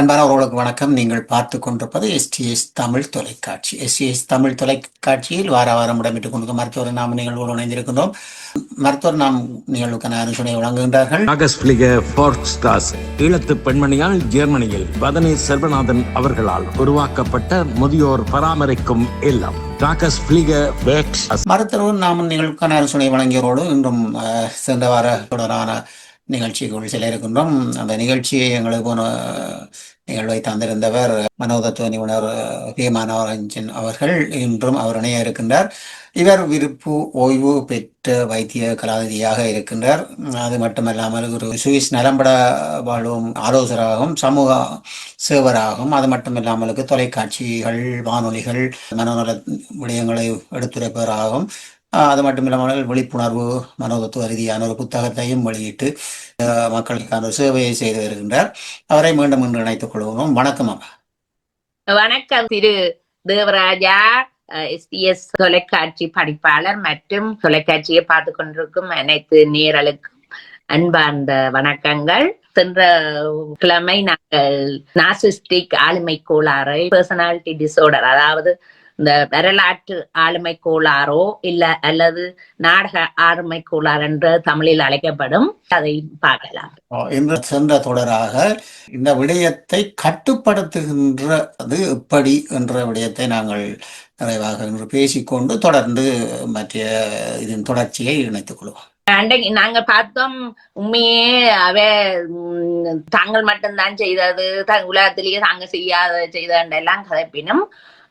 அன்பானவர்களுக்கு வணக்கம். நீங்கள் பார்த்து கொண்டிருப்பது எஸ்டிஎஸ் தமிழ் தொலைக்காட்சி. எஸ்டிஎஸ் தமிழ் தொலைக்காட்சியில் வார வாரம் இடம்பெற்றுக் கொண்டிருக்கும் மருத்துவர் நாம் நிகழ்வோடு இணைந்திருக்கின்றோம். மருத்துவர் நாம் நிகழ்வுக்கான ஆலோசனை வழங்குகின்றார்கள். ஈழத்து பெண்மணியால் ஜெர்மனியில் வதனி செல்வநாதன் அவர்களால் உருவாக்கப்பட்ட முதியோர் பராமரிக்கும் இல்லம். மருத்துவர் நாம் நிகழ்வுக்கான ஆலோசனை வழங்கியவரோடு இன்றும் சென்ற வார தொடரான நிகழ்ச்சிக்குள் செல்ல இருக்கின்றோம். அந்த நிகழ்ச்சியை எங்களுக்கு போன நிகழ்வை தந்திருந்தவர் மனோதத்துவ நிபுணர் ஹேமானவரஞ்சன் அவர்கள். இன்றும் அவர் இணைய இருக்கின்றார். இவர் விருப்பு ஓய்வு பெற்ற வைத்திய கலாநிதியாக இருக்கின்றார். அது மட்டுமல்லாமல் ஒரு சுவிஸ் நலம்பட வாழும் ஆலோசகராகவும் சமூக சேவராகவும், அது மட்டுமில்லாமலுக்கு தொலைக்காட்சிகள், வானொலிகள், மனநல விடயங்களை எடுத்துரைப்பவராகவும், அது மட்டுமில்லாமல் விழிப்புணர்வு மனோதத்துவ ரீதியான ஒரு புத்தகத்தையும் வெளியிட்டு மக்களுக்கான சேவையை செய்து வருகின்றார். அவரை மீண்டும் இன்று இணைத்துக் கொள்வோம். வணக்கம் அம்மா. வணக்கம் திரு தேவராஜா, எஸ்டிஎஸ் தொலைக்காட்சி படிப்பாளர் மற்றும் தொலைக்காட்சியை பார்த்து கொண்டிருக்கும் அனைத்து நேயர்களுக்கும் அன்பார்ந்த வணக்கங்கள். சென்ற கிழமை நாங்கள் நார்சிஸ்டிக் ஆளுமை கோளாறு, பர்சனாலிட்டி டிசார்டர், அதாவது இந்த வரலாற்று ஆளுமை கோளாறோ அல்லது நாடக ஆளுமை கோளாறு என்று தமிழில் அழைக்கப்படும், அதை பார்க்கலாம். இன்று சென்ற தொடராக இந்த விடயத்தை கட்டுப்படுத்துகின்றது எப்படி என்ற விடயத்தை நாங்கள் நிறைவாக இன்று பேசிக்கொண்டு தொடர்ந்து மற்ற இதன் தொடர்ச்சியை இணைத்துக் கொள்வோம். நாங்க பார்த்தோம், உண்மையே தாங்கள் மட்டும்தான் செய்தது, உலகத்திலேயே தாங்க செய்தெல்லாம் கதைப்பினும்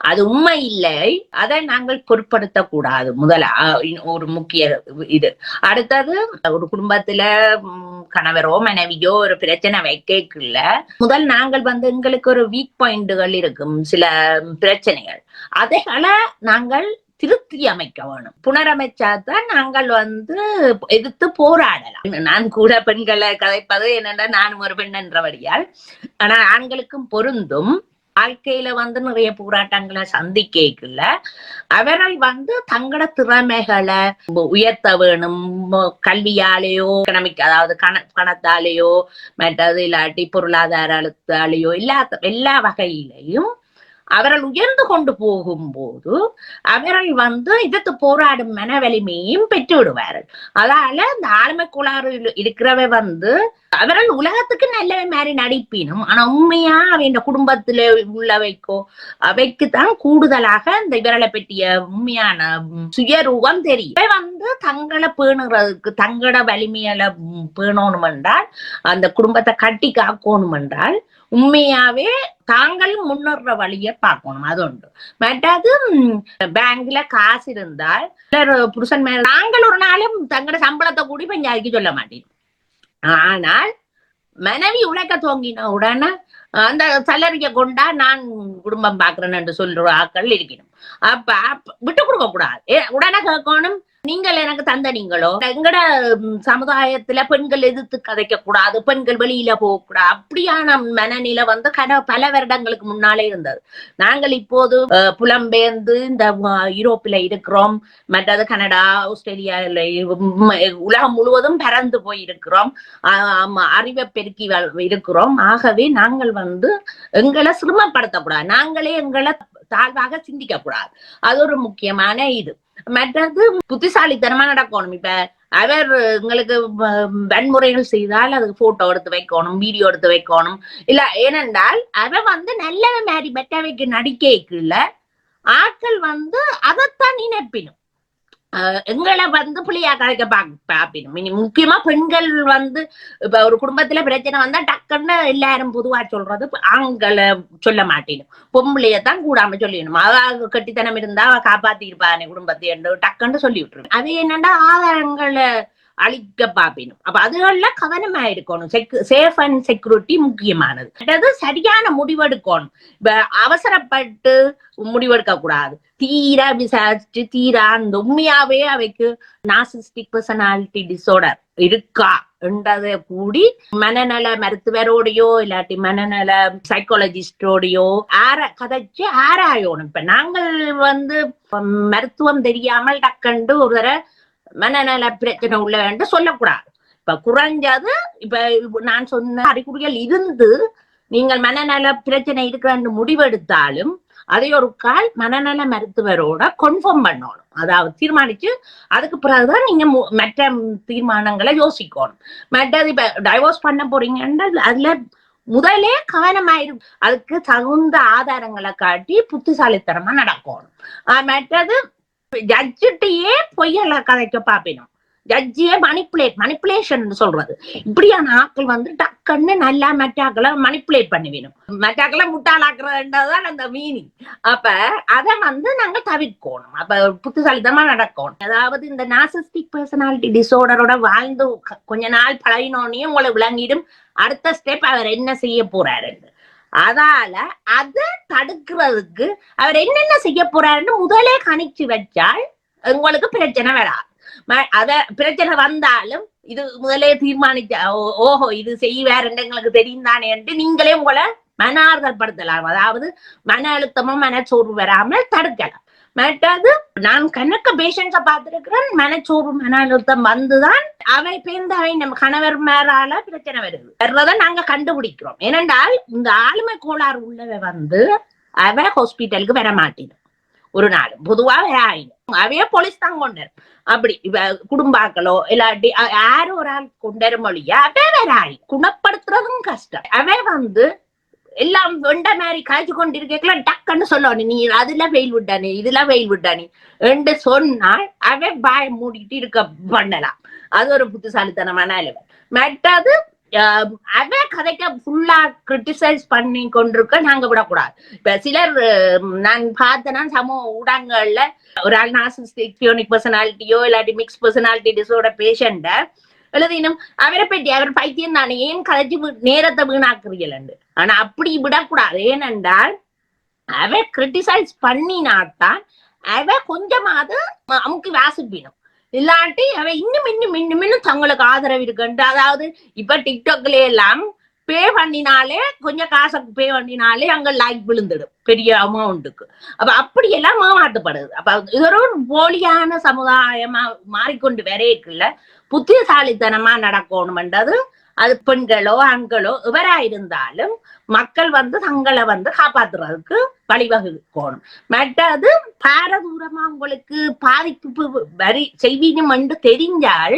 அது உண்மை இல்லை. அதை நாங்கள் பொருட்படுத்த கூடாது. முதல்ல ஒரு முக்கிய இது. அடுத்தது, ஒரு குடும்பத்துல கணவரோ மனைவியோ ஒரு பிரச்சனை வைக்கல, முதல் நாங்கள் எங்களுக்கு ஒரு வீக் பாயிண்ட்கள் இருக்கும், சில பிரச்சனைகள், அதைகளை நாங்கள் திருத்தி அமைக்க வேணும். புனரமைச்சாதான் நாங்கள் எதிர்த்து போராடலாம். நான் கூட பெண்களை கதைப்பது என்னென்ன, நானும் ஒரு பெண் என்றபடியால், ஆனா ஆண்களுக்கும் பொருந்தும். வாழ்க்கையில நிறைய போராட்டங்களை சந்திக்கல அவர்கள் தங்களோட திறமைகளை உயர்த்த வேணும். கல்வியாலேயோ, எக்கனாமிக், அதாவது கணத்தாலேயோ, மற்றது இல்லாட்டி பொருளாதாரத்தாலேயோ, எல்லா வகையிலையும் அவர்கள் உயர்ந்து கொண்டு போகும்போது அவர்கள் எதிர்த்து போராடும் மன வலிமையும் பெற்று விடுவார்கள். அதால இந்த ஆளுமை கோளாறு இருக்கிறவ அவர்கள் உலகத்துக்கு நல்லவை மாதிரி நடிப்பினும், ஆனா உண்மையா இந்த குடும்பத்துல உள்ளவைக்கோ அவைக்குத்தான் கூடுதலாக இந்த இவர்களை பற்றிய உண்மையான சுயரூபம் தெரியும். தங்களை பேணுறதுக்கு, தங்களோட வலிமையில பேணணும் என்றால், அந்த குடும்பத்தை கட்டி காக்கணும் என்றால் உண்மையாவே தாங்கள் முன்னேற வழிய பார்க்கணும். அது ஒன்று. மற்றது, பேங்க்ல காசு இருந்தால் புருஷன் மேல தாங்கள் ஒரு நாளும் தங்களோட சம்பளத்தை கூடி பஞ்சாதிக்கு சொல்ல மாட்டேன். ஆனால் மனைவி உழைக்க துவங்கின உடனே அந்த சலரியை கொண்டா நான் குடும்பம் பாக்குறேன்னு என்று சொல்ற ஆட்கள் இருக்கணும். அப்ப விட்டு கொடுக்க கூடாது. உடனே கேட்கணும், நீங்கள் எனக்கு தந்த நீங்களோ. எங்கட சமுதாயத்துல பெண்கள் எதிர்த்து கதைக்க கூடாது, பெண்கள் வெளியில போக கூடாது, அப்படியான மனநிலை பல வருடங்களுக்கு முன்னாலே இருந்தது. நாங்கள் இப்போது புலம்பெயர்ந்து இந்த யூரோப்பில இருக்கிறோம், மற்றது கனடா, ஆஸ்திரேலியால, உலகம் முழுவதும் பறந்து போய் இருக்கிறோம், அறிவை பெருக்கி இருக்கிறோம். ஆகவே நாங்கள் எங்களை சிரமப்படுத்தக்கூடாது, நாங்களே எங்களை தாழ்வாக சிந்திக்க கூடாது. அது ஒரு முக்கியமான இது. மற்றது, புத்திசாலித்தனமா நடக்கணும். இப்ப அவர் எங்களுக்கு வன்முறைகள் செய்தால் அதுக்கு போட்டோ எடுத்து வைக்கணும், வீடியோ எடுத்து வைக்கணும். இல்ல, ஏனென்றால் அவ நல்லவ மாதிரி பெற்றவைக்கு நடிக்கல ஆட்கள் அதைத்தான் நினைப்பினும், எங்களை பிள்ளையா கலைக்க பாப்பினும். முக்கியமா பெண்கள் இப்ப ஒரு குடும்பத்துல பிரச்சனை வந்தா டக்குன்னு எல்லாரும் பொதுவா சொல்றது ஆண்களை சொல்ல மாட்டேனும், பொம்பளையத்தான் கூடாம சொல்லிடணும். அவ கட்டித்தனம் இருந்தா அவ காப்பாத்தி இருப்பானே குடும்பத்தை என்று டக்குன்னு சொல்லி விட்டுருவேன். அது என்னன்னா ஆதாரங்களை அழிக்க பாப்பினும். அப்ப அதுகள்ல கவனமா இருக்கணும். சேஃப் அண்ட் செக்யூரிட்டி முக்கியமானது. அதாவது சரியான முடிவெடுக்கணும். இப்ப அவசரப்பட்டு முடிவெடுக்க கூடாது. தீரா விசாரிச்சு அந்த உண்மையாவே அவைக்கு நார்சிஸ்டிக் பர்சனாலிட்டி டிசார்டர் இருக்கா என்றதை கூடி மனநல மருத்துவரோடையோ இல்லாட்டி மனநல சைக்காலஜிஸ்டோடையோ கதைச்சு ஆராயணும். இப்ப நாங்கள் மருத்துவம் தெரியாமல் டக்கண்டு ஒரு தர மனநல பிரச்சனை உள்ள சொல்லக்கூடாது. இப்ப குறைஞ்சது இப்ப நான் சொன்ன அறிகுறிகள் இருந்து நீங்கள் மனநல பிரச்சனை இருக்கிறன்னு முடிவெடுத்தாலும் அதை ஒரு கால் மனநல மருத்துவரோட கன்ஃபார்ம் பண்ணணும். அதாவது தீர்மானிச்சு அதுக்கு பிறகுதான் நீங்க மற்ற தீர்மானங்களை யோசிக்கணும். மற்றது இப்ப டைவோர்ஸ் பண்ண போறீங்கன்னா அதுல முதலே கவனமாயிரும். அதுக்கு தகுந்த ஆதாரங்களை காட்டி புத்திசாலித்தனமா நடக்கணும். மற்றது ஜட்ஜிட்டையே பொய்யல கதைக்க பாப்பினோம். ஜட்ஜியே மணிப்புலேஷன் சொல்றது. இப்படியான ஆக்கள் வந்து டக்குன்னு நல்லா மெட்டாக்களை மணிப்புலேட் பண்ணுவீனும். மெட்டாக்களை முட்டாளாக்குறதுன்றதுதான் அந்த மீனிங். அப்ப அதை வந்து நாங்க தவிர்க்கணும். அப்ப புத்திசாலித்தனமா நடக்கணும். அதாவது இந்த நார்சிஸ்டிக் பர்சனாலிட்டி டிசார்டரோட வாழ்ந்து கொஞ்ச நாள் பழகினோடனே உங்களை விளங்கிடும் அடுத்த ஸ்டெப் அவர் என்ன செய்ய போறாரு. அதால அதை தடுக்கிறதுக்கு அவர் என்னென்ன செய்ய போறாருன்னு முதலே கணிச்சு வச்சால் உங்களுக்கு பிரச்சனை வராது. அத பிரச்சனை வந்தாலும் இது முதலே தீர்மானிச்ச ஓஹோ இது செய்வார் என்று எங்களுக்கு தெரியும் தானே என்று நீங்களே உங்களை மன ஆறுதல் படுத்தலாம். அதாவது மன அழுத்தமும் மனச்சோர்வு வராமல் தடுக்கலாம். மற்றது நான் கணக்க பேஷண்ட்ஸ பார்த்திருக்கிறேன், மனச்சோர்வு மன அழுத்தம் வந்துதான் அவை பேர்ந்து அவை நம்ம கணவர் மேலால பிரச்சனை வருது வர்றதை நாங்க கண்டுபிடிக்கிறோம். ஏனென்றால் இந்த ஆளுமை கோளாறு உள்ளவை வந்து அவ ஹாஸ்பிட்டலுக்கு வர மாட்டேன் ஒரு நாள் பொதுவா வராயிடும். அவைய போலீஸ் தான் கொண்டாரு. அப்படி குடும்பாக்களோ இல்லாட்டி யாரோ ஒரு ஆள் கொண்டாரு மொழியா அவே வராயி குணப்படுத்துறதும் கஷ்டம். அவை வந்து எல்லாம் வெண்ட மாதிரி காய்ச்சி கொண்டிருக்கலாம் டக்குன்னு சொல்லணும் நீ அதுல வெயில் விட்டானே இதுல வெயில் விட்டானே என்று சொன்னால் அவை பாய மூடிட்டு இருக்க பண்ணலாம். அது ஒரு புத்திசாலித்தனமான அளவு. மற்றது அவ கதைக்க ஃபுல்லா கிரிட்டிசைஸ் பண்ணி கொண்டிருக்க நாங்க விடக்கூடாது. இப்ப சிலர் நான் பார்த்தேன்னா சமூக ஊடகங்கள்ல ஒரு ஆள் நார்சிஸ்டிக் பர்சனாலிட்டியோ இல்லாட்டி மிக்ஸ் பர்சனாலிட்டி டிசார்டர் பேஷண்ட எழுதினும் அவரை பற்றி அவர் பைத்தியம் தானே ஏன் கதைச்சு நேரத்தை வீணாக்குறீங்க. ஆனா அப்படி விடக்கூடாது. ஏனென்றால் அவ கிரிட்டிசைஸ் பண்ணினாத்தான் அவ கொஞ்சமாவது அமுக்கி வாசிப்பினும். இல்லாட்டி அவ இன்னும் தங்களுக்கு ஆதரவு இருக்குன்ட்டு. அதாவது இப்ப டிக்டாக்ல எல்லாம் பே பண்ணினாலே கொஞ்சம் காசை பே பண்ணினாலே அங்க லைக் விழுந்துடும் பெரிய அமௌண்ட்டுக்கு. அப்ப அப்படி எல்லாம் மாமாட்டப்படுது. அப்ப இது ஒரு போலியான சமுதாயமா மாறிக்கொண்டு வரைக்குள்ள புத்திசாலித்தனமா நடக்கணும்ன்றது அது பெண்களோ ஆண்களோ இவரா இருந்தாலும் மக்கள் வந்து தங்களை வந்து காப்பாத்துறதுக்கு வழிவகுக்கணும். மற்றது பாரதூரமா உங்களுக்கு பாதிப்பு வரி செய்வீனும் என்று தெரிஞ்சால்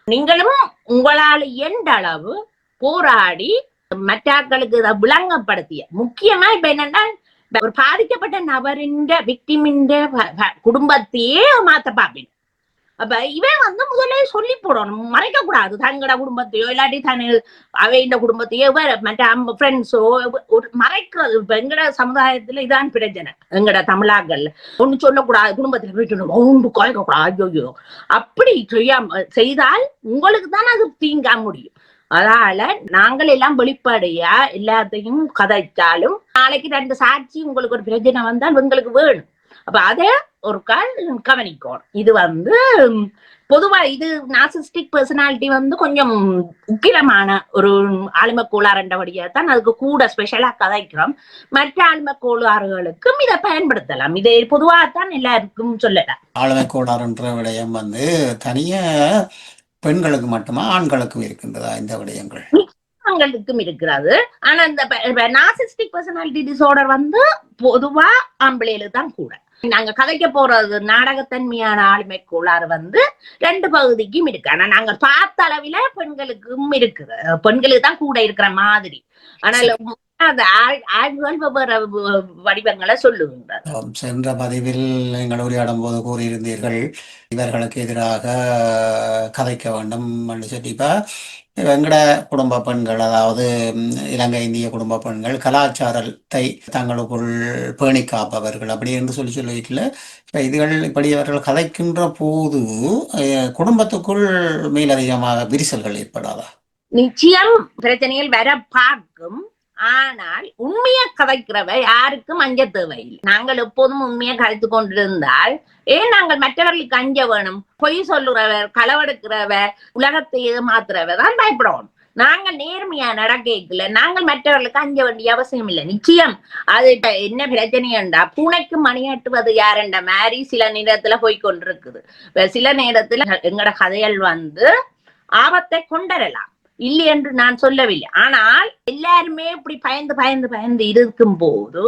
நீங்களும் உங்களால் எந்த அளவு போராடி மற்றாக்களுக்கு விளங்கப்படுத்திய முக்கியமா இப்ப என்னன்னா ஒரு பாதிக்கப்பட்ட நபரின் விக்டிமின் குடும்பத்தையே மாத்த பாப்பீங்க. அப்ப இவன் வந்து முதலே சொல்லி போடணும், மறைக்க கூடாது. தங்கட குடும்பத்தையோ இல்லாட்டி அவை இந்த குடும்பத்தையோ மற்ற ஃப்ரெண்ட்ஸோ மறைக்கிறது. இப்ப எங்கட சமுதாயத்துல இதான் பிரச்சனை. எங்கட தமிழாக்கள்ல ஒண்ணு சொல்லக்கூடாது, குடும்பத்துல போயிட்டு குறைக்க கூடாது. ஐயோ அப்படி செய்தால் உங்களுக்கு தான் அது தீங்கா முடியும். அதனால நாங்கள் எல்லாம் வெளிப்படையா எல்லாத்தையும் கதைச்சாலும் நாளைக்கு 2 சாட்சி உங்களுக்கு ஒரு பிரச்சனை வந்தால் உங்களுக்கு வேணும். அப்ப அதை ஒரு கால் கவனிக்கணும். இது வந்து பொதுவா இது நார்சிஸ்டிக் பர்சனாலிட்டி வந்து கொஞ்சம் உக்கிரமான ஒரு ஆளுமை கோளாறுன்றபடியா தான் அதுக்கு கூட ஸ்பெஷலா கதைக்கிறோம். மற்ற ஆளுமை கோளாறுகளுக்கும் இதை பயன்படுத்தலாம். இதை பொதுவாகத்தான் எல்லாருக்கும் சொல்லலாம். ஆளுமை கோளாறுன்ற விடயம் வந்து தனிய பெண்களுக்கு மட்டுமா ஆண்களுக்கும் இருக்கின்றதா இந்த விடயங்கள்? ஆண்களுக்கும் இருக்கிறது. ஆனா இந்த நார்சிஸ்டிக் பர்சனாலிட்டி டிசார்டர் வந்து பொதுவா ஆம்பளைகளுக்கு தான் கூட. நாங்க கதைக்க போறது நாடகத்தன்மையான ஆளுமை கோளாறு வந்து 2 பகுதிக்கும் இருக்கு. ஆனா நாங்க பார்த்த அளவில பெண்களுக்கும் இருக்குது, பெண்களுக்கு தான் கூட இருக்கிற மாதிரி. ஆனால் வடிவங்களை சொல்லுகின்றார். சென்ற பதிவில் நீங்கள் உரையாடும் போது கூறியிருந்தீர்கள் இவர்களுக்கு எதிராக கதைக்க வேண்டும் என்று சொல்லிப்பா வெங்கட குடும்ப பெண்கள், அதாவது இலங்கை இந்திய குடும்ப பெண்கள் கலாச்சாரத்தை தங்களுக்குள் பேணி காப்பவர்கள் அப்படி என்று சொல்லிக்கல. இதுகள் இப்படி அவர்கள் கதைக்கின்ற போது குடும்பத்துக்குள் மேலதிகமாக விரிசல்கள் ஏற்படாதா? நிச்சயம் பிரச்சனைகள் வர பார்க்கும். ஆனால் உண்மையை கதைக்கிறவ யாருக்கும் அஞ்ச தேவையில்லை. நாங்கள் எப்போதும் உண்மையை கதைத்து கொண்டிருந்தால் ஏன் நாங்கள் மற்றவர்களுக்கு அஞ்ச வேணும்? பொய் சொல்லுறவர், களவெடுக்கிறவர், உலகத்தை ஏமாத்துறவர் தான் பயப்படணும். நாங்கள் நேர்மையா நடக்கல, நாங்கள் மற்றவர்களுக்கு அஞ்ச வேண்டிய அவசியம் இல்லை. நிச்சயம் அது என்ன பிரச்சனைண்டா பூனைக்கு மணியாட்டுவது யாருன்ற மாதிரி சில நேரத்துல போய்கொண்டிருக்குது. சில நேரத்துல எங்கட கதைகள் வந்து ஆபத்தை கொண்டரலாம். இல்லை என்று நான் சொல்லவில்லை. ஆனால் எல்லாருமே இப்படி பயந்து பயந்து பயந்து இருக்கும் போது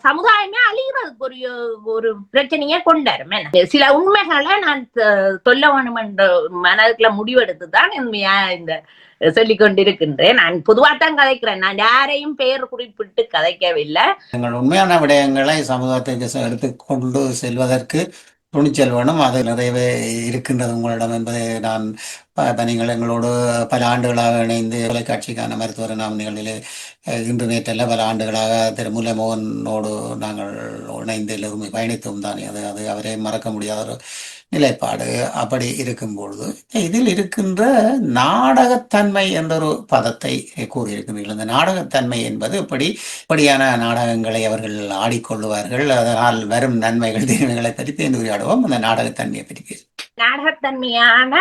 சமுதாயமே அழிகிறதுக்கு ஒரு பிரச்சனையே கொண்டாரும். சில உண்மைகளை நான் சொல்ல வேணும் என்ற மனதுக்குள்ள முடிவெடுத்துதான் இந்த சொல்லிக் கொண்டிருக்கின்றேன். நான் பொதுவாகத்தான் கதைக்கிறேன், நான் யாரையும் பெயர் குறிப்பிட்டு கதைக்கவில்லை. எங்கள் உண்மையான விடயங்களை சமூகத்துக்கு எடுத்துக்கொண்டு செல்வதற்கு துணிச்சல் வேணும். அது நிறையவே இருக்கின்றது உங்களிடம் என்பதை நான் நீங்கள் எங்களோடு பல ஆண்டுகளாக இணைந்து தொலைக்காட்சிக்கான மருத்துவர் நாம் நிகழ்நிலை இன்று நேற்றல்ல பல ஆண்டுகளாக திரு முல்லைமோகனோடு நாங்கள் இணைந்து எல்லோருமே பயணித்தோம் தானே. அது அவரே மறக்க முடியாத ஒரு நிலைப்பாடு. அப்படி இருக்கும்பொழுது இதில் இருக்கின்ற நாடகத்தன்மை என்ற ஒரு பதத்தை கூறியிருக்கிறீர்கள். இந்த நாடகத்தன்மை என்பது இப்படியான நாடகங்களை அவர்கள் ஆடிக்கொள்ளுவார்கள், அதனால் வரும் நன்மைகள் தீமைகளை பற்றி பேர்ந்து உரையாடுவோம். அந்த நாடகத்தன்மையை பற்றி நாடகத்தன்மையான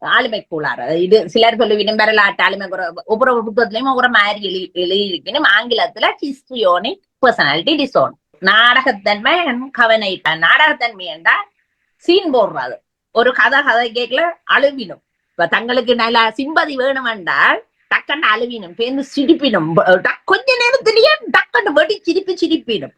ஆளுமை கூளாறு இது சிலர் சொல்லுவினும் வரலாற்று ஆளுமை ஒவ்வொரு புத்தகத்திலையும் ஒவ்வொரு மாதிரி எழுதியிருக்கணும். ஆங்கிலத்துல ஹிஸ்ட்ரியோனிக் பர்சனாலிட்டி டிசார்டர். நாடகத்தன்மை கவனை. நாடகத்தன்மை என்றால் சீன் போடுறது. ஒரு கதை கேட்கல அழுவினும். இப்ப தங்களுக்கு நல்ல சிம்பதி வேணும் என்றால் டக்கண்டு அழுவினும், பேருந்து சிரிப்பினும், கொஞ்ச நேரத்திலேயே டக்கண்டு வெடி சிரிப்பினும்.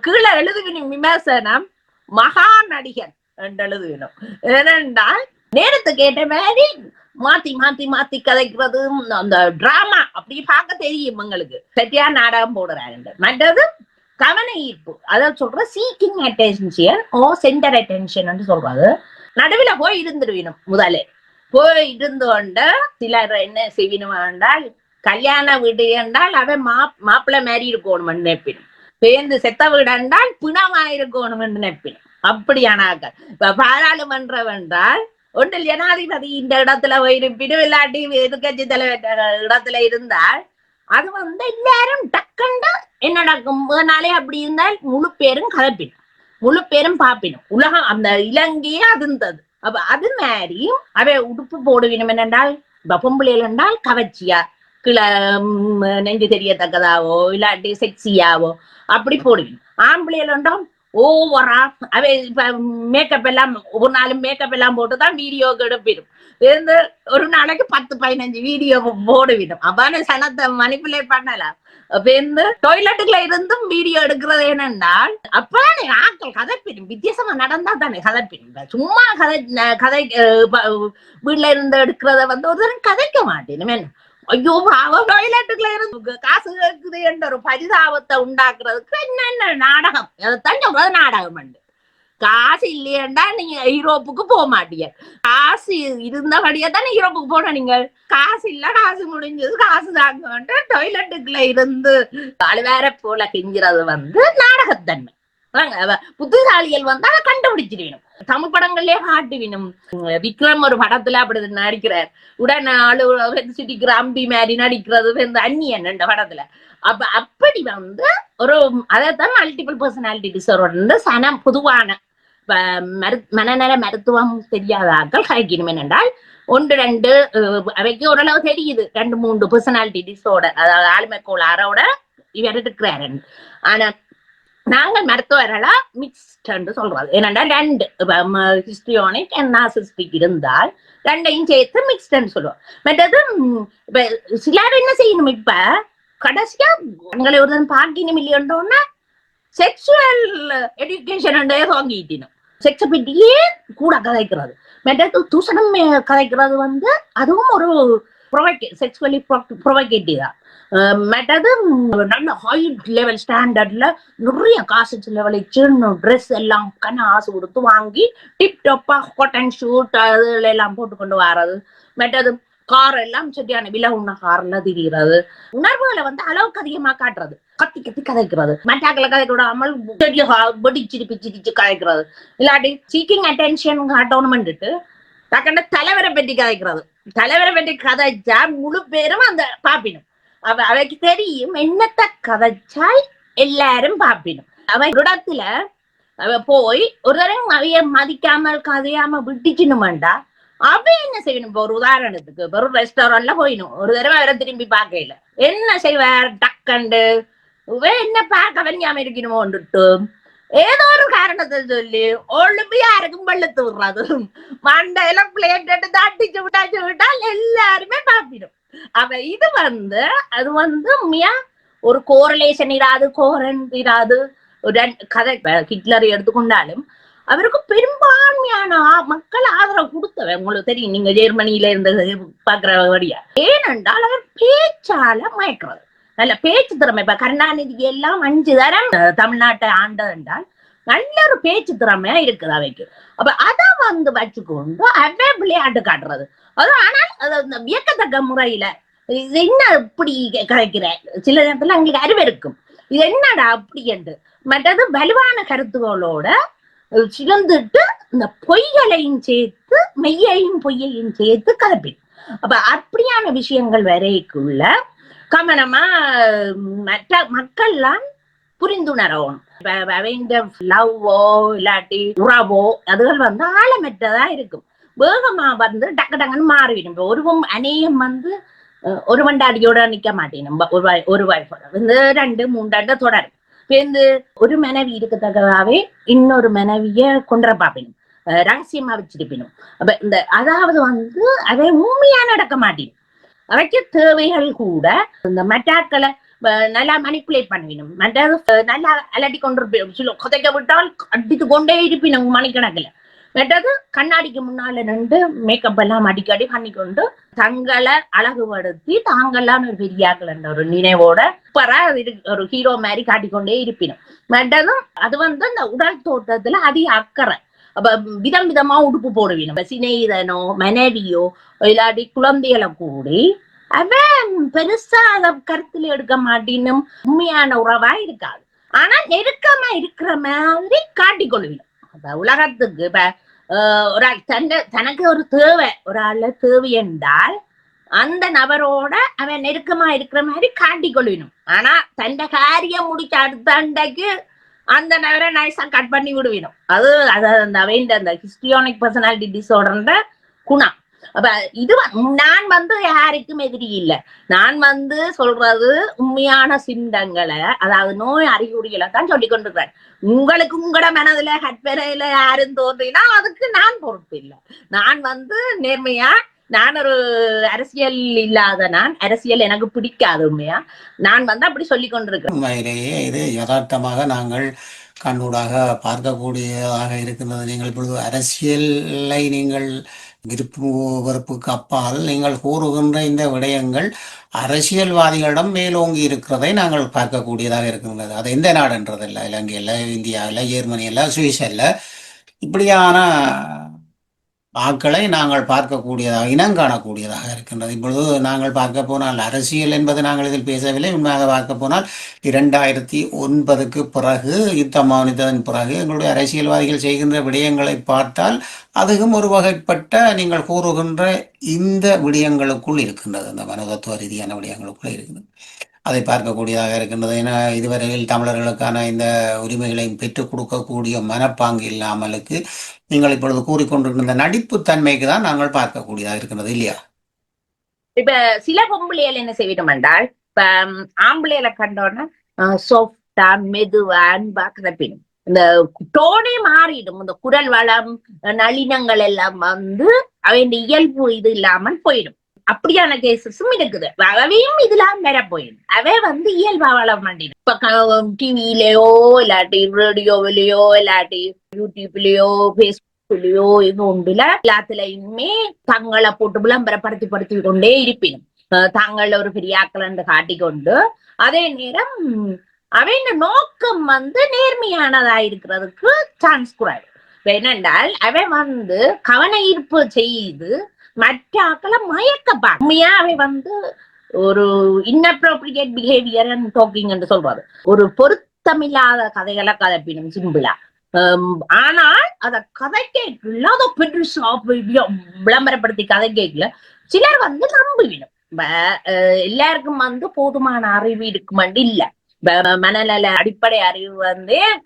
கீழே எழுதுவினும் விமர்சனம் மகா நடிகன் என்று எழுதுவினும். ஏனென்றால் நேரத்துக்கு ஏற்ற மாதிரி மாத்தி மாத்தி மாத்தி கதைக்கிறது, அந்த டிராமா அப்படி பார்க்க தெரியும் எங்களுக்கு. சரியா நாடகம் போடுறாங்க. மற்றது கவன ஈர்ப்பு, அதான் சொல்ற சீக்கிங் அட்டென்ஷன் ஓ சென்டர் அட்டென்ஷன் சொல்றது. நடுவில் போய் இருந்துருவினும். முதலே போய் இருந்து கொண்டு சிலர் என்ன செய்யணும் என்றால் கல்யாண வீடு என்றால் அவன் மாப்பிள்ளை மாதிரி இருக்கணும் நினைப்பினும். பேருந்து செத்த வீடு என்றால் பிணமா இருக்கணும் என்று நினைப்பினும். அப்படியான ஆக்கள். இப்ப பாராளுமன்றம் என்றால் ஒன்றில் ஜனாதிபதி இந்த இடத்துல இருப்பினும் இல்லாட்டி எதிர்கட்சி தலைவர் இடத்துல இருந்தால் அது எல்லாரும் டக்கண்டா என்ன நடக்கும் நாளே அப்படி இருந்தால் முழு பேரும் கலப்பினும், முழு பேரும் பாப்பினும். உலகம் அந்த இலங்கையே அதிர்ந்தது. அப்ப அது மாதிரி அவை உடுப்பு போடுவினும். என்னென்றால் பொம்பளைகள் என்றால் கவர்ச்சியா கிள நெஞ்சு தெரியத்தக்கதாவோ இல்லாட்டி செக்ஸியாவோ அப்படி போடுவினும். ஆம்பளைகள் என்றால் ஓவரா அவை இப்ப மேக்கப் எல்லாம் ஒரு நாளும் மேக்கப் எல்லாம் போட்டுதான் வீடியோ எடுப்பிடும். ஒரு நாளைக்கு 10-15 வீடியோ போடுவிடும். அப்பான சனத்தை மனிப்புலேட் பண்ணலாம். டாய்லெட்டுக்குள்ள இருந்தும் வீடியோ எடுக்கிறது என்னென்றால் அப்பதானே ஆக்கள் கதைப்பிடும். வித்தியாசமா நடந்தா தானே கதைப்பிடும். சும்மா கதை வீட்டுல இருந்து எடுக்கிறத ஒரு கதைக்க மாட்டேன். ஐயோ பாவம் டாய்லெட்டுக்குள்ள இருந்து காசு கேட்குது என்ற ஒரு பரிதாபத்தை உண்டாக்குறதுக்கு என்னென்ன நாடகம், அதைத்தான் சொல்றது நாடகம். காசு இல்லையண்டா நீங்க யூரோப்புக்கு போக மாட்டீங்க. காசு இருந்தபடியே தானே யூரோப்புக்கு போன. நீங்கள் காசு இல்ல, காசு முடிஞ்சது, காசு தாங்க டாய்லெட்டுக்குள்ள இருந்து அழுவேற போல கெஞ்சுறது நாடகத்தன்மை. புத்திசாலிகள் அதை கண்டுபிடிச்சிருக்கணும். தமிழ் படங்கள்லயே காட்டுவினும். விக்ரம் ஒரு படத்துல அப்படி நடிக்கிறார். உடனே சுட்டிக்கிற அம்பி மாதிரி நடிக்கிறது அந்நியன் என்ற படத்துல. அப்ப அப்படி ஒரு அதைத்தான் மல்டிபிள் பர்சனாலிட்டி டிசார்டர் சனம் பொதுவான மனநல மருத்துவம் தெரியாத ஆட்கள் கலைக்கணும். என்னென்றால் 1-2 அவைக்கு ஓரளவு தெரியுது 2-3 பர்சனாலிட்டி டிசார்டர், அதாவது ஆளுமை கோளாறோட இவர் இருக்கிறாரு. ஆனா நாங்கள் மருத்துவர்களா மிக்ஸ்ட் சொல்றது. ஏன்னா 2 ஹிஸ்டியோனிக் அண்ட் நார்சிஸ்டிக் இருந்தால் 2ஐயும் சேர்த்து மிக்ஸ்ட் சொல்லுவோம். மற்றது இப்ப சிலர் என்ன செய்யணும், இப்ப கடைசியா எங்களை ஒரு பார்க்கணும் இல்லையோன்னா செக்ஷுவல் எஜுகேஷன் வாங்கிட்டோம். செக்ஸை பற்றியே கூட கதைக்கிறது, மற்றது தூசணம் கதைக்கிறது அதுவும் ஒரு செக்ஷுவலி ப்ரொவைகேட்டிவ் தான். மற்றது நல்ல ஹை லெவல் ஸ்டாண்டர்ட்ல நிறைய காசு செலவழிச்சு ட்ரெஸ் எல்லாம் காசு கொடுத்து வாங்கி டிப் டாப்பா காட்டன் ஷூட் அதுல எல்லாம் போட்டுக்கொண்டு வர்றது. மற்றது கார் எல்லாம் சரியான விலை உண்ண கார்ல திரிகிறது. உணர்வுகளை அளவுக்கு அதிகமா காட்டுறது, கத்தி கத்தி கதைக்கிறது, மற்றாக்களை கதைக்க விடாமல் சிரிச்சு கதைக்கிறது. இல்லாட்டி சீக்கிங் அட்டென்ஷன் காட்டணும்னுட்டு டக்குன்னு தலைவரை பற்றி கதைக்கிறது. தலைவரை பற்றி கதைச்சா முழு பேரும் அந்த பாப்பினும். அவைக்கு தெரியும் என்னத்த கதைச்சால் எல்லாரும் பாப்பினும். அவ இடத்துல அவ போய் ஒரு தரம் அவைய மதிக்காமல் கதையாம விட்டுச்சுனுமாண்டா அவ என்ன செய்யணும். இப்போ ஒரு உதாரணத்துக்கு ஒரு ரெஸ்டாரண்ட்ல போயிடும், ஒரு தடவை அவரை திரும்பி பார்க்கல என்ன செய்வார், டக்கண்டு என்ன பார்க்க வெஞ்சாம இருக்கணுமோன்னுட்டு ஏதோ ஒரு காரணத்தை சொல்லி ஒழுங்கு யாருக்கும் வெள்ளத்து விடுறது. மண்டையில பிளேட் எடுத்து அடிச்சு விட்டால் எல்லாருமே பாப்பிடும். அப்ப இது அது உண்மையா ஒரு கோரிலேஷன் இராது, கோரன் இராது. ஒரு கதை ஹிட்லரை எடுத்துக்கொண்டாலும் அவருக்கு பெரும்பான்மையான மக்கள் ஆதரவு கொடுத்தவன். உங்களுக்கு தெரியும், நீங்க ஜெர்மனியில இருந்து பாக்குறபடியா. ஏனென்றால் அவர் பேச்சால மயக்கிறது, நல்ல பேச்சு திறமை. இப்ப கருணாநிதி எல்லாம் 5 தரம் தமிழ்நாட்டை ஆண்டது என்றால் நல்ல ஒரு பேச்சு திறமையா இருக்குது அவைக்கு. அப்ப அதை வச்சுக்கொண்டு அவை விளையாட்டு காட்டுறது அது. ஆனால் அது வியக்கத்தக்க முறையில இது என்ன இப்படி கதைக்கிற சில நேரத்துல எங்களுக்கு அறிவு இருக்கும், இது என்னடா அப்படி என்று. மற்றது வலுவான கருத்துகளோட சிறந்துட்டு இந்த பொய்களையும் சேர்த்து மெய்யையும் பொய்யையும் சேர்த்து கலப்பிடும். அப்ப அப்படியான விஷயங்கள் வரைக்குள்ள கவனமா மற்ற மக்கள்லாம் புரிந்துணரவும். லவ்வோ இல்லாட்டி உறவோ அதுகள் ஆழமற்றதா இருக்கும், வேகமா டக்கு டக்குன்னு மாறிவிடும். இப்போ ஒருவம் அநேகம் ஒரு வண்டாடியோட நிக்க மாட்டேன், ஒரு வாய்ப்போட 2 3 தொடரும். ஒரு மனைவி இருக்கத்தக்கதாவே இன்னொரு மனைவிய கொன்ற பாப்பினும், ரகசியமா வச்சிருப்பினும். அப்ப அதாவது அதை உண்மையா நடக்க மாட்டேன். அவைக்கு தேவைகள் கூட இந்த மெட்டாக்களை நல்லா மணிப்புலேட் பண்ணுவினும், மற்றது நல்லா அலட்டி கொண்டிருப்போம். சில கதைக்க விட்டால் அடித்து கொண்டே இருப்பினும் மணிக்கணக்கில். மற்றது கண்ணாடிக்கு முன்னால நின்று மேக்கப் எல்லாம் அடிக்கடி பண்ணிக்கொண்டு தங்களை அழகுபடுத்தி தாங்கள்லாம் ஒரு பெரியாக்கள் என்ற ஒரு நினைவோட ஒரு ஹீரோ மாதிரி காட்டிக்கொண்டே இருப்பினும். மற்றதும் அது இந்த உடல் தோட்டத்துல அதிக அக்கறை. அப்ப விதம் விதமா உடுப்பு போடுவினும். சிநேகிதனோ மனைவியோ இல்லாட்டி குழந்தைகளை கூடி அவன் பெருசா அதை கருத்துல எடுக்க மாட்டினும் உண்மையான உறவா இருக்காது. ஆனா நெருக்கமா இருக்கிற மாதிரி காட்டிக்கொள்வினும். உலகத்துக்கு இப்ப ஒரு ஆள் தனக்கு ஒரு தேவை, ஒரு ஆள்ல தேவை என்றால் அந்த நபரோட அவன் நெருக்கமா இருக்கிற மாதிரி காட்டிக்கொள்வினும். ஆனா தண்ட காரியம் முடிச்ச அடுத்த அண்டைக்கு அந்த நபரை நைஸா கட் பண்ணி விடுவினும். அது அந்த ஹிஸ்டியோனிக் பர்சனாலிட்டி டிஸார்டர்ன்ற குணம். அப்ப இது நான் யாருக்கும் எதிரி இல்லை. நான் சொல்றது உண்மையான சிந்தங்களை, அதாவது நோய் அறிகுறிகளை தான் சொல்லி கொண்டிருக்கிறேன். உங்களுக்கு உங்களோட மனதுல கற்பனையில யாரும் தோன்றினா அதுக்கு நான் பொறுப்பு இல்லை. நான் நேர்மையா, நான் ஒரு அரசியல் இல்லாத, நான் அரசியல் எனக்கு பிடிக்காது உண்மையா, நான் அப்படி சொல்லி கொண்டிருக்கிறேன். உண்மையிலேயே இது யதார்த்தமாக நாங்கள் கண்ணூடாக பார்க்கக்கூடியதாக இருக்கின்றது. நீங்கள் இப்பொழுது அரசியலை நீங்கள் விருப்பு வெறுப்புக்கு அப்பால் நீங்கள் கூறுகின்ற இந்த விடயங்கள் அரசியல்வாதிகளிடம் மேலோங்கி இருக்கிறதை நாங்கள் பார்க்கக்கூடியதாக இருக்கின்றது. அது எந்த நாடுன்றதில்லை, இலங்கையில், இந்தியாவில், ஜெர்மனியில், சுவிஸில் இப்படியான ஆக்களை நாங்கள் பார்க்கக்கூடியதாக, இனங்காணக்கூடியதாக இருக்கின்றது. இப்பொழுது நாங்கள் பார்க்க போனால் அரசியல் என்பது நாங்கள் இதில் பேசவில்லை. உண்மையாக பார்க்க போனால் 2009க்கு பிறகு, யுத்தம் ஆரம்பித்ததன் பிறகு எங்களுடைய அரசியல்வாதிகள் செய்கின்ற விடயங்களை பார்த்தால் அதுவும் ஒரு வகைப்பட்ட நீங்கள் கூறுகின்ற இந்த விடயங்களுக்குள் இருக்கின்றது, இந்த மனோதத்துவ ரீதியான விடயங்களுக்குள் இருக்கின்றது. அதை பார்க்கக்கூடியதாக இருக்கின்றது. ஏன்னா இதுவரையில் தமிழர்களுக்கான இந்த உரிமைகளையும் பெற்றுக் கொடுக்கக்கூடிய மனப்பாங்கு இல்லாமலுக்கு நீங்கள் இப்பொழுது கூறிக்கொண்டிருக்கின்ற நடிப்பு தன்மைக்கு தான் நாங்கள் பார்க்கக்கூடியதாக இருக்கின்றது, இல்லையா? இப்ப சில பொம்பளைகள் என்ன செய்விடும் என்றால், இப்ப ஆம்பளைகளை கண்டோன்னா சாஃப்டா மெதுவா அன்பாக்குறப்பின் இந்த டோனே மாறிடும். இந்த குரல் வளம் நளினங்கள் எல்லாம் அவன் இயல்பு இது இல்லாமல் போயிடும். அப்படியான கேசஸும் இருக்குது. அவையும் இதெல்லாம் வேற போயிடும். அவை இயல்பா வளர மாட்டேன். இப்ப டிவிலயோ இல்லாட்டி ரேடியோவிலயோ இல்லாட்டி யூடியூப்லயோ பேஸ்புக்லயோ இது ஒன்றுல எல்லாத்துலயுமே தங்களை போட்டு விளம்பரப்படுத்தி கொண்டே இருப்பினும் தாங்கள ஒரு பெரிய ஆக்கள் என்று காட்டிக்கொண்டு, அதே நேரம் அவையின் நோக்கம் நேர்மையானதா இருக்கிறதுக்கு சான்ஸ் குறைவு. என்னென்றால் அவை கவன ஈர்ப்பு செய்து மற்ற ஆக்களை மயக்கப்பா. உண்மையா அவை ஒரு இன்அப்ரோப்ரியேட் பிஹேவியர் அண்ட் டாக்கிங் என்று சொல்றது, ஒரு பொருத்தமில்லாத கதைகளை கதைப்பினும் சிம்பிளா. ஆனால் அத கதை கேட்கல, அதை பெருசா விளம்பரப்படுத்தி கதை கேட்கல சிலர் நம்புவிடும். எல்லாருக்கும் போதுமான அறிவு இருக்குமாண்டு இல்ல, மனநல அடிப்படை அறிவு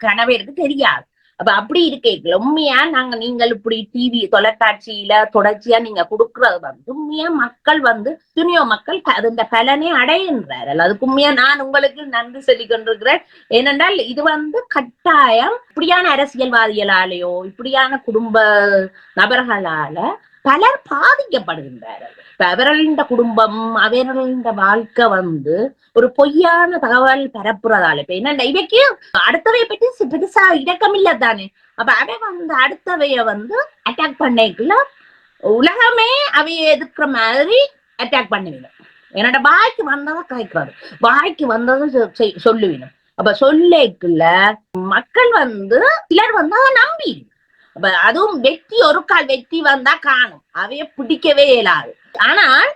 கணவருக்கு தெரியாது. அப்ப அப்படி இருக்கேன் உண்மையா நீங்கள் இப்படி டிவி தொலைக்காட்சியில தொடர்ச்சியா நீங்க கொடுக்கறது உண்மையா மக்கள் துணியோ மக்கள் அந்த பலனை அடைகின்றார். அதுக்கு உண்மையா நான் உங்களுக்கு நன்றி சொல்லி கொண்டிருக்கிறேன். ஏனென்றால் இது கட்டாயம் இப்படியான அரசியல்வாதிகளாலேயோ இப்படியான குடும்ப நபர்களால பலர் பாதிக்கப்படுகின்றார்கள். இப்ப அவர்களின் குடும்பம் அவர்களின் வாழ்க்கை ஒரு பொய்யான தகவல் பரப்புறதால இப்ப என்ன இவைக்கு அடுத்தவைய பற்றி பெருசா இறக்கம் இல்ல தானே. அப்ப அவ அடுத்தவைய அட்டாக் பண்ணிக்கல உலகமே அவைய எதிர்க்கிற மாதிரி அட்டாக் பண்ணுவீங்க. என்னோட வாய்க்கு வந்ததை கதைக்கிறாரு, வாய்க்கு வந்ததை சொல்லுவீங்க. அப்ப சொல்லிக்குள்ள மக்கள் சிலர் அதை நம்பி அப்ப அதுவும் வெற்றி ஒரு கால் வெற்றி வந்தா காணும் அவைய பிடிக்கவே இயலாது. ஆனால்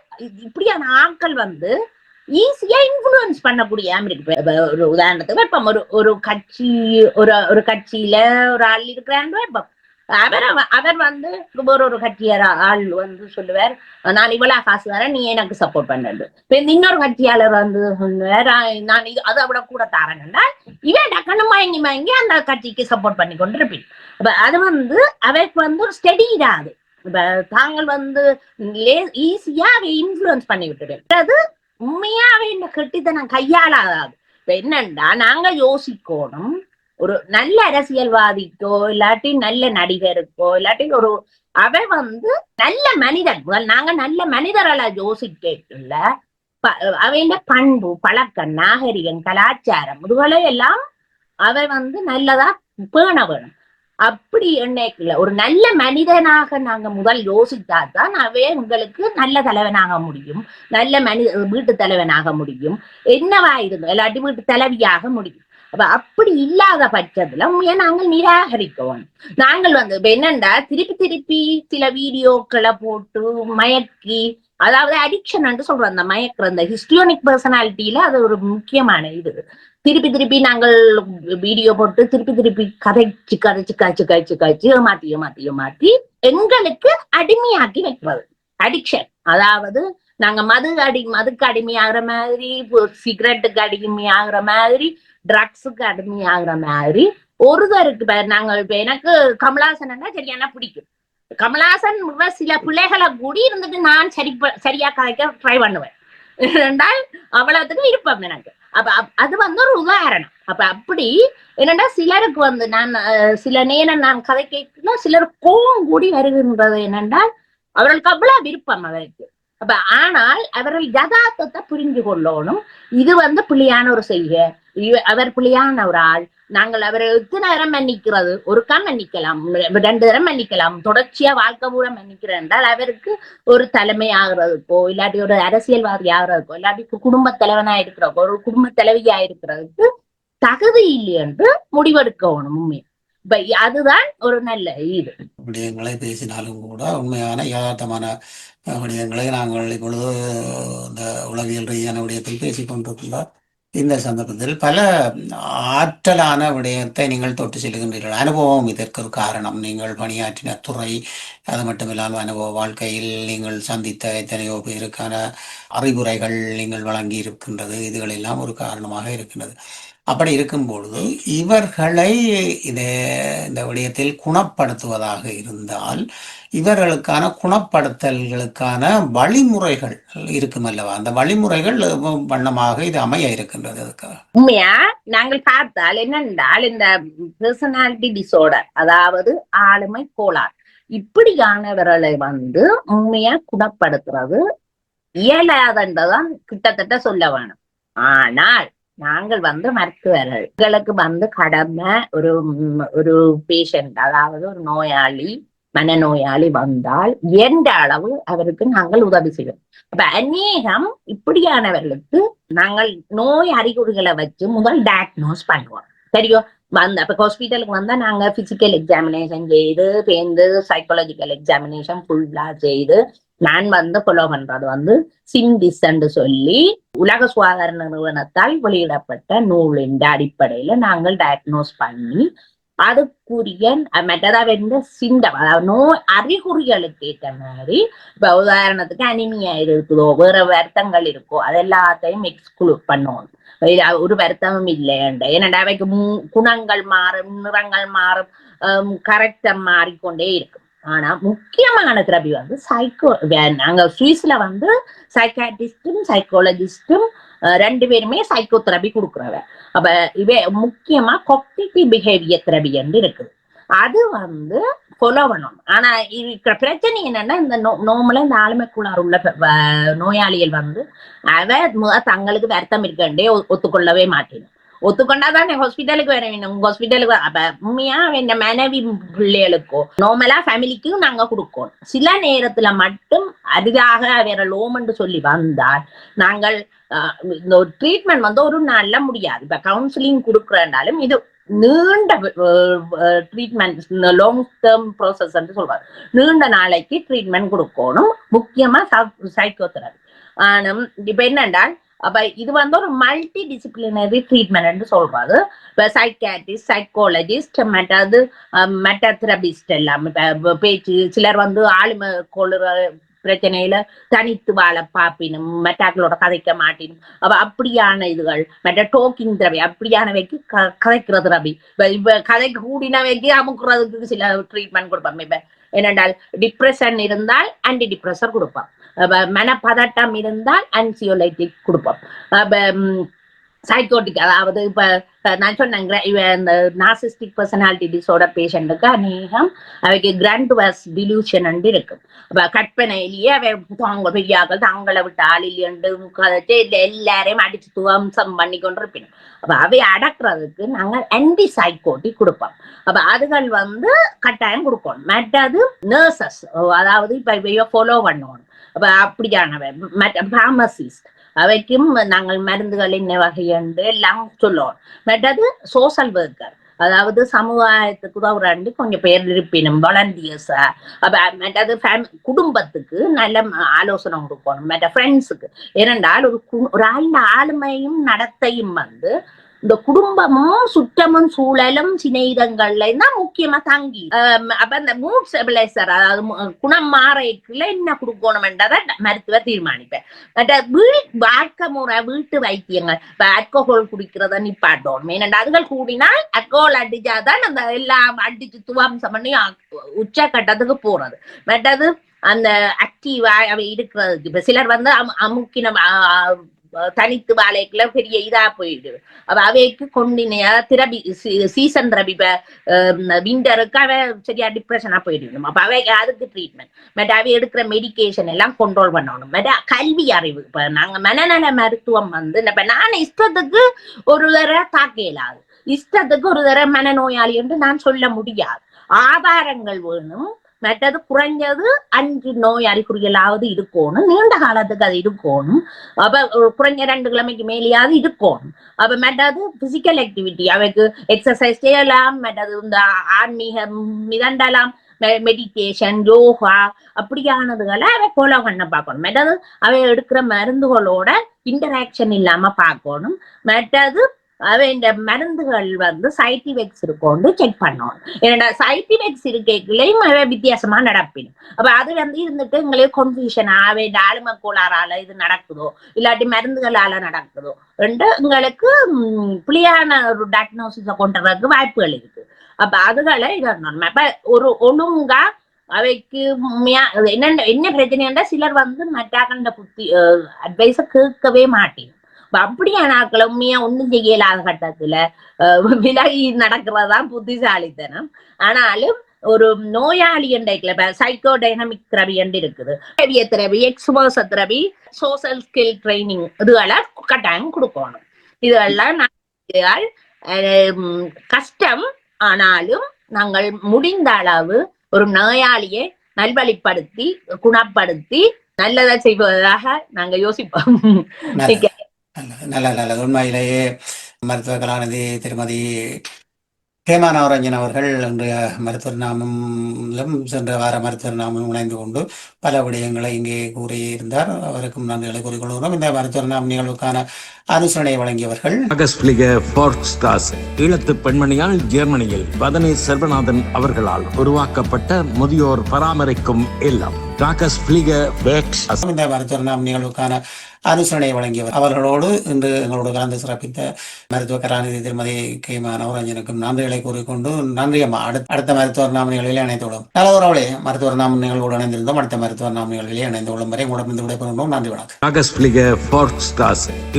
இப்படியான ஆட்கள் ஈஸியா இன்ஃபுளுன்ஸ் பண்ணக்கூடிய இருக்கு. ஒரு உதாரணத்துக்கு இப்ப ஒரு கட்சி ஒரு கட்சியில ஒரு ஆள் இருக்கிறான்னு இப்ப அவர் ஒரு கட்சியார ஆள் சொல்லுவார், நான் இவ்வளவு காசு தரேன் நீ எனக்கு சப்போர்ட் பண்ணு. இன்னொரு கட்சியாளர் சொல்லுவார், நான் அதை விட கூட தரேன்னா இவன் டக்குன்னு மயங்கி அந்த கட்சிக்கு சப்போர்ட் பண்ணி கொண்டு இருப்பேன். அப்ப அது அவருக்கு ஒரு ஸ்டெடி இராது. இப்ப தாங்கள் ஈஸியா அவை இன்ஃபுளுன்ஸ் பண்ணி விட்டுடு. அது உண்மையா அவை இந்த கெட்டித்தனம் கையாளாதாது. இப்ப என்னண்டா நாங்க யோசிக்கணும், ஒரு நல்ல அரசியல்வாதிக்கோ இல்லாட்டி நல்ல நடிகருக்கோ இல்லாட்டி அவ நல்ல மனிதன் முதல் நாங்க நல்ல மனிதர்களை யோசிக்கல அவையில பண்பு பழக்கம் நாகரிகம் கலாச்சாரம் இதுகளை எல்லாம் அவ நல்லதா பேண வேணும். அப்படி எண்ணெய்க்குள்ள ஒரு நல்ல மனிதனாக நாங்க முதல் யோசித்தாதான் அவே உங்களுக்கு நல்ல தலைவனாக முடியும், நல்ல வீட்டு தலைவனாக முடியும், என்னவா இருந்தோம் இல்லாட்டி வீட்டு தலைவியாக முடியும். அப்ப அப்படி இல்லாத பட்சத்துல நாங்கள் நிராகரிக்கணும். நாங்கள் என்னண்டா திருப்பி சில வீடியோக்களை போட்டு மயக்கி, அதாவது அடிக்ஷன் என்று சொல்றோம், அந்த மயக்கிற அந்த ஹிஸ்டியோனிக் பர்சனாலிட்டியில அது ஒரு முக்கியமான இது. திருப்பி நாங்கள் வீடியோ போட்டு திருப்பி கதைச்சு மாத்தி எங்களுக்கு அடிமையாக்கி வைக்கிறது அடிக்ஷன். அதாவது நாங்க மதுக்கு அடிமையாகிற மாதிரி, சிகரெட்டுக்கு அடிமையாகிற மாதிரி, ட்ரக்ஸுக்கு அடிமையாகிற மாதிரி ஒருத்தருக்கு நாங்கள் இப்ப எனக்கு கமலஹாசன் சரியான பிடிக்கும். கமலஹாசன் சில பிள்ளைகளை கூடி இருந்துட்டு நான் சரியா கதைக்க ட்ரை பண்ணுவேன் என்றால் அவ்வளவுக்கு விருப்பம் எனக்கு. அப்ப அது ஒரு உதாரணம். அப்ப அப்படி என்னன்னா சிலருக்கு நான் சில நேரம் நான் கதை கேட்கல சிலர் கோவம் கூடி வருகின்றது என்னென்றால் அவர்களுக்கு அவ்வளவு விருப்பம் அவருக்கு. அப்ப ஆனால் அவர்கள் யதார்த்தத்தை புரிந்து கொள்ளணும். இது பிள்ளையான ஒரு செய்கை, அவர் பிள்ளையான ஒரு ஆள், நாங்கள் அவரை எத்தனை நேரம் மன்னிக்கிறது, ஒரு மன்னிக்கலாம், 2 தரம் மன்னிக்கலாம், தொடர்ச்சியா வாழ்க்கை பூரா மன்னிக்கிறேன் என்றால் அவருக்கு ஒரு தலைமை ஆகுறதுக்கோ இல்லாட்டி ஒரு அரசியல்வாதி ஆகுறதுக்கோ இல்லாட்டி குடும்ப தலைவனா இருக்கிறக்கோ ஒரு குடும்ப தலைவியா இருக்கிறதுக்கு தகுதி இல்லை என்று முடிவெடுக்கணும். உண்மை இப்ப அதுதான் ஒரு நல்ல இது. விடயங்களை பேசினாலும் கூட உண்மையான யதார்த்தமான விடயங்களை நாங்கள் இப்பொழுது இந்த உளவியல் ரீதியான விடயத்தில் பேசிக் கொண்டிருக்கின்றார். இந்த சந்தர்ப்பத்தில் பல ஆற்றலான விடயத்தை நீங்கள் தொட்டு செல்கின்றீர்கள். அனுபவம் இதற்கு ஒரு காரணம். நீங்கள் பணியாற்றின துறை, அது மட்டுமில்லாமல் அனுபவ வாழ்க்கையில் நீங்கள் சந்தித்த எத்தனையோ பேருக்கான அறிவுரைகள் நீங்கள் வழங்கி இருக்கின்றது. இதுகளெல்லாம் ஒரு காரணமாக இருக்கின்றது. அப்படி இருக்கும் பொழுது இவர்களை இந்த விடயத்தில் குணப்படுத்துவதாக இருந்தால் இவர்களுக்கான குணப்படுத்தல்களுக்கான வழிமுறைகள் இருக்கும் அல்லவா? அந்த வழிமுறைகள் வண்ணமாக இது அமைய இருக்கின்றது. அதுக்காக உண்மையா நாங்கள் பார்த்தால் என்னென்றால் இந்த பர்சனாலிட்டி டிசார்டர், அதாவது ஆளுமை கோளாறு, இப்படியானவர்களை உண்மையா குணப்படுத்துறது இயலாதன்றதான் கிட்டத்தட்ட சொல்ல வேணும். ஆனால் நாங்கள் மருத்துவர்கள் எங்களுக்கு கடமை ஒரு பேஷண்ட், அதாவது ஒரு நோயாளி மனநோயாளி வந்தால் எந்த அளவு அவருக்கு நாங்கள் உதவி செய்வோம். அப்ப அநேகம் இப்படியானவர்களுக்கு நாங்கள் நோய் அறிகுறிகளை வச்சு முதல் டயக்னோஸ் பண்ணுவோம். தெரியும் அப்ப ஹாஸ்பிட்டலுக்கு வந்தா நாங்க பிசிக்கல் எக்ஸாமினேஷன் செய்து சேர்ந்து சைக்காலஜிக்கல் எக்ஸாமினேஷன் ஃபுல்லா செய்து நான் ஃபாலோ பண்றது சிண்டிஸ் என்று சொல்லி உலக சுகாதார நிறுவனத்தால் வெளியிடப்பட்ட நூலின் அடிப்படையில நாங்கள் டயக்னோஸ் பண்ணி அதுக்குரிய மற்றதாவது சிண்டம், அதாவது நோய் அறிகுறிகளுக்கு ஏற்ற மாதிரி இப்ப உதாரணத்துக்கு அனிமியா இருக்குதோ வேற வருத்தங்கள் இருக்கோ அது எல்லாத்தையும் எக்ஸ்க்ளூட் பண்ணுவோம். ஒரு வருத்தமும் இல்லையண்ட ஏன்னா அவைக்கு குணங்கள் மாறும், நிறங்கள் மாறும், கரெக்டா மாறிக்கொண்டே இருக்கும். ஆனா முக்கியமான திரபி சைக்கோ, நாங்க சுவிஸ்ல சைக்காட்ரிஸ்டும் சைக்காலஜிஸ்டும் 2 பேருமே சைக்கோ தெரபி கொடுக்குறவ. அப்ப இவ முக்கியமா காக்னிட்டிவ் பிஹேவியர் தெரபி என்று இருக்குது. அது வந்து ஃபாலோ பண்ணணும். ஆனா இருக்கிற பிரச்சனை என்னன்னா, இந்த நோமல இந்த ஆளுமைக்குள்ளார் உள்ள நோயாளிகள் வந்து தங்களுக்கு வருத்தம் இருக்கண்டே ஒத்துக்கொள்ளவே மாட்டேன். ஒத்துக்கொண்டாதானே ஹாஸ்பிட்டலுக்கு வர வேணும். ஹாஸ்பிட்டலுக்கு அப்ப உண்மையா இந்த மனைவி பிள்ளைகளுக்கோ நார்மலா ஃபேமிலிக்கும் நாங்க கொடுக்கணும். சில நேரத்துல மட்டும் அரிதாக வேற லோமென்று சொல்லி வந்தால் நாங்கள் இந்த ஒரு ட்ரீட்மெண்ட் வந்து ஒரு நாள்ல முடியாது. இப்ப கவுன்சிலிங் கொடுக்குறனாலும் இது நீண்ட ட்ரீட்மெண்ட், லாங் டேர்ம் ப்ராசஸ் என்று சொல்றாரு. நீண்ட நாளைக்கு ட்ரீட்மெண்ட் கொடுக்கணும், முக்கியமா சைக்கோதெரபி. இப்ப என்னென்றால் அப்ப இது வந்து ஒரு மல்டி டிசிப்ளினரி ட்ரீட்மெண்ட் சொல்றாரு. சைக்காட்ரிஸ்ட், சைக்காலஜிஸ்ட், மெட்டதெரபிஸ்ட் எல்லாம் பேச்சு. சிலர் வந்து ஆளுமை கொள்ளுற பிரச்சனையில தனித்து வாழ பாப்பினும், மெட்டாக்களோட கதைக்க மாட்டினும். அப்ப அப்படியான இதுகள் மெட்ட டோக்கிங் தெரபி, அப்படியானவைக்கு கதைக்கிற தெரபி. இப்ப கதைக்கு கூடினவைக்கு அமுக்குறதுக்கு சில ட்ரீட்மெண்ட் கொடுப்பாங்க. இப்ப என்னென்றால் டிப்ரெஷன் இருந்தால் ஆன்டி டிப்ரெசர் கொடுப்பான். மனப்பதட்டம் இருந்தால் ஆன்சியோலைட்டிக் கொடுப்போம். சைக்கோட்டிக், அதாவது இப்ப நான் சொன்னேன் இந்த நார்சிஸ்டிக் பர்சனாலிட்டி டிசார்டர் பேஷண்ட்டுக்கு அநேகம் அவைக்கு கிராண்டுவஸ் டிலூஷன் இருக்கு. அப்ப கற்பனையிலேயே அவை அவங்க பெரியாக்கள் தங்களை விட்டு ஆளிலியண்டு கதைச்சு எல்லாரையும் அடிச்சு துவம்சம் பண்ணி கொண்டு இருப்பினும். அப்ப அவை அடக்குறதுக்கு நாங்கள் ஆன்டி சைக்கோட்டிக் கொடுப்போம். அப்ப அதுகள் வந்து கட்டாயம் கொடுக்கணும். மற்றது நர்சஸ், அதாவது இப்ப இவையோ ஃபாலோ பண்ணணும். அப்ப அப்படியானவை பார்மசிஸ்ட், அவைக்கும் நாங்கள் மருந்துகள் என்ன வகை என்று எல்லாம் சொல்லுவோம். மற்றது சோசியல் ஒர்க்கர், அதாவது சமுதாயத்துக்கு உதவுறாண்டு கொஞ்சம் பேர் இருப்பினும் வாலண்டியர்ஸா. அப்ப மற்றது குடும்பத்துக்கு நல்ல ஆலோசனை கொடுக்கணும். மற்ற ஃப்ரெண்ட்ஸுக்கு ஏனென்றால் ஒரு ஆளுமையும் நடத்தையும் வந்து இந்த குடும்பமும் சுற்றமும் சூழலும் சிநேகிதங்கள்ல தான் முக்கியமா தங்கி. அப்ப இந்த மூட் ஸ்டெபிலைசர், அதாவது குணம் மாறைக்குள்ள என்ன கொடுக்கணும் என்றதை மருத்துவர் தீர்மானிப்பேன். வாழ்க்கை முறை, வீட்டு வைத்தியங்கள், இப்ப ஆல்கோஹால் குடிக்கிறத நிப்பாட்டணும். ஏனென்றா அதுகள் கூடினால் ஆல்கோஹால் அடிச்சாதான் அந்த எல்லாம் அடிச்சு துவாம்சம் பண்ணி உச்சக்கட்டத்துக்கு போறது. மற்றது அந்த ஆக்டிவா அவை இருக்கிறதுக்கு இப்ப சிலர் வந்து அமுக்கின தனித்து வாழைக்குள்ள பெரிய இதா போயிடுது. அப்ப அவைக்கு கொண்டினையா திரபி, சீசன் திரபி, விண்டருக்கு அவ சரியா டிப்ரெஷனா போயிடணும். அப்ப அவை அதுக்கு ட்ரீட்மெண்ட். பட் அவை எடுக்கிற மெடிக்கேஷன் எல்லாம் கண்ட்ரோல் பண்ணணும். பட் கல்வி அறிவு, இப்ப நாங்க மனநல மருத்துவம் வந்து இப்ப நான் இஷ்டத்துக்கு ஒரு தடவை தாக்க இயலாது, இஷ்டத்துக்கு ஒரு தடவை மனநோயாளி என்று நான் சொல்ல முடியாது. ஆதாரங்கள் வேணும். மற்றது குறைஞ்சது 5 நோய் அறிகுறிகளாவது இருக்கணும், நீண்ட காலத்துக்கு அது இருக்கணும். அப்ப குறைஞ்ச 2 கிழமைக்கு மேலேயாவது இருக்கணும். அப்ப மற்றது பிசிக்கல் ஆக்டிவிட்டி, அவைக்கு எக்ஸசைஸ் செய்யலாம். மற்றது இந்த ஆன்மீகம் மிதண்டலாம், மெடிடேஷன், யோகா, அப்படியானதுகளை அவை ஃபாலோ பண்ண பார்க்கணும். மற்றது அவை எடுக்கிற மருந்துகளோட இன்டராக்ஷன் இல்லாம பார்க்கணும். மற்றது அவை இந்த மருந்துகள் வந்து சைட் எஃபெக்ட்ஸ் இருக்கும்னு செக் பண்ணணும். ஏன்னா சைட் எஃபெக்ட்ஸ் இருக்கைகளையும் வித்தியாசமா நடப்பிடும். அப்ப அது வந்து இருந்துட்டு எங்களுக்கு கன்ஃபியூஷன் ஆவே, இந்த ஆளுமை கோளாறால இது நடக்குதோ இல்லாட்டி மருந்துகளால நடக்குதோ என்று எங்களுக்கு புளியான ஒரு டயக்னோசிஸை கொண்டு வரதுக்கு வாய்ப்புகள் இருக்கு. அப்ப அதுகளை இதணும். அப்ப ஒரு ஒழுங்கா அவைக்கு என்ன பிரச்சனைன்னா சிலர் வந்து மற்ற புத்தி அட்வைஸ கேட்கவே மாட்டேன். அப்படியான ஆட்களை உண்மையா ஒண்ணும் செய்யலாத கட்டத்துல விலகி நடக்கிறதான் புத்திசாலித்தனம். ஆனாலும் ஒரு நோயாளி என்ற சைக்கோ டைனமிக் தெரபி என்று இருக்குது, therapy, exposure therapy, social skill training, இதுகளை கட்டாயம் கொடுக்கணும். இதெல்லாம் கஷ்டம். ஆனாலும் நாங்கள் முடிந்த அளவு ஒரு நோயாளியை நல்வழிப்படுத்தி குணப்படுத்தி நல்லதா செய்வதாக நாங்க யோசிப்போம். நல்ல உண்மையிலேயே மருத்துவ கலாநிதி திருமதி ஹேமா நவரஞ்சன் அவர்கள் இன்றைய மருத்துவர் நாமம் சென்ற வார மருத்துவர் நாமம் இணைந்து கொண்டு பல விடயங்களை இங்கே கூறியிருந்தார். அவருக்கும் நன்றிகளை கூறிக்கொள்கிறோம். இந்த மருத்துவர் நாம நிகழ்வுக்கான ஆலோசனை வழங்கியவர்கள் ஈழத்து பெண்மணியால் ஜெர்மனியில் வதனி செல்வநாதன் அவர்களால் உருவாக்கப்பட்ட முதியோர் பராமரிக்கும் இல்லம். இந்த மருத்துவர் நாம நிகழ்வுக்கான ஆலோசனை வழங்கியவர் அவர்களோடு இன்று எங்களோடு கலந்து சிறப்பித்த மருத்துவ கலாநிதி திருமதி ஹேமா நவரஞ்சனுக்கும் நன்றிகளை கூறிக்கொண்டு நன்றியம்மா. அடுத்த மருத்துவர் நாம நிகழ்வில் இணைந்துள்ளோம். நல்ல உறவுகளே, மருத்துவர் நாம நிகழ்வோடு இணைந்திருந்தோம். அடுத்த மருத்துவர் நாம நிகழ்வில் இணைந்து கொள்ளும் வரை உங்களிடம் விடைபெறுகிறோம். நன்றி, வணக்கம்.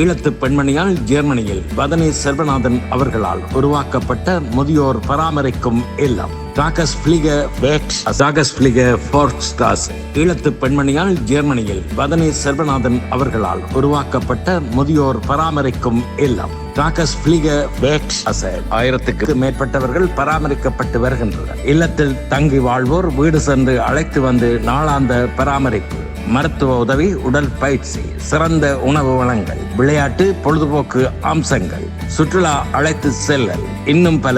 ஈழத்து பெண்மணியால் ஜெர்மனியில் வதனி செல்வநாதன் அவர்களால் உருவாக்கப்பட்ட முதியோர் பராமரிக்கும் இல்லம். டாக்கஸ் பிளிகர் ஃபோர்ஸ்ட்ராசே. ஈழத்து பெண்மணியால் ஜெர்மனியில் பதனி செல்வநாதன் அவர்களால் உருவாக்கப்பட்ட முதியோர் பராமரிக்கும் இல்லம். டாக்கஸ் பிளிகர் ஃபோர்ஸ்ட்ராசே 1000க்கு மேற்பட்டவர்கள் பராமரிக்கப்பட்டு வருகின்றனர். இல்லத்தில் தங்கி வாழ்வோர் வீடு சென்று அழைத்து வந்து நாளாந்த பராமரிப்பு, மருத்துவ உதவி, உடல் பயிற்சி, சிறந்த உணவு வளங்கள், விளையாட்டு, பொழுதுபோக்கு அம்சங்கள், சுற்றுலா அழைத்து செல்லல், இன்னும் பல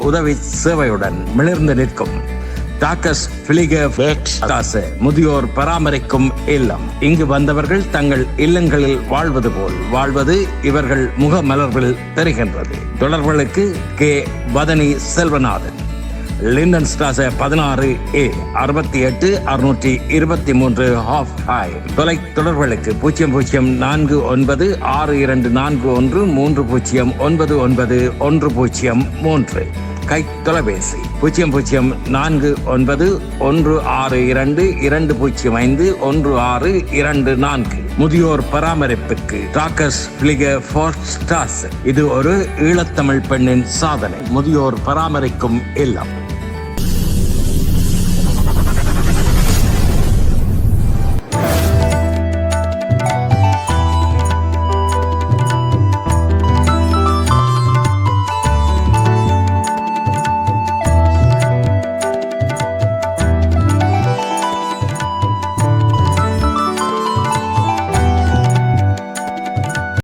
உதவி சேவையுடன் மிளிர்ந்து நிற்கும் டாக்கஸ் பிளிகர் ஃபோர்ஸ்ட்ராசே முதியோர் பராமரிக்கும் இல்லம். இங்கு வந்தவர்கள் தங்கள் இல்லங்களில் வாழ்வது போல் வாழ்வது இவர்கள் முக மலர்களில் தெரிகின்றது. தொடர்புகளுக்கு K. Pathani Selvanathan, Linden Strasse 16A 68 623 ஹாஃப் ஹை. தொலை தொடர்புகளுக்கு 0049 6241 3099 கை தொலைபேசி 0049 162 205 1624. முதியோர் பராமரிப்புக்கு டாக்கஸ் பிளிகர் ஃபோர்ஸ்ட்ராசே. இது ஒரு ஈழத்தமிழ் பெண்ணின் சாதனை. முதியோர் பராமரிக்கும் இல்லம்.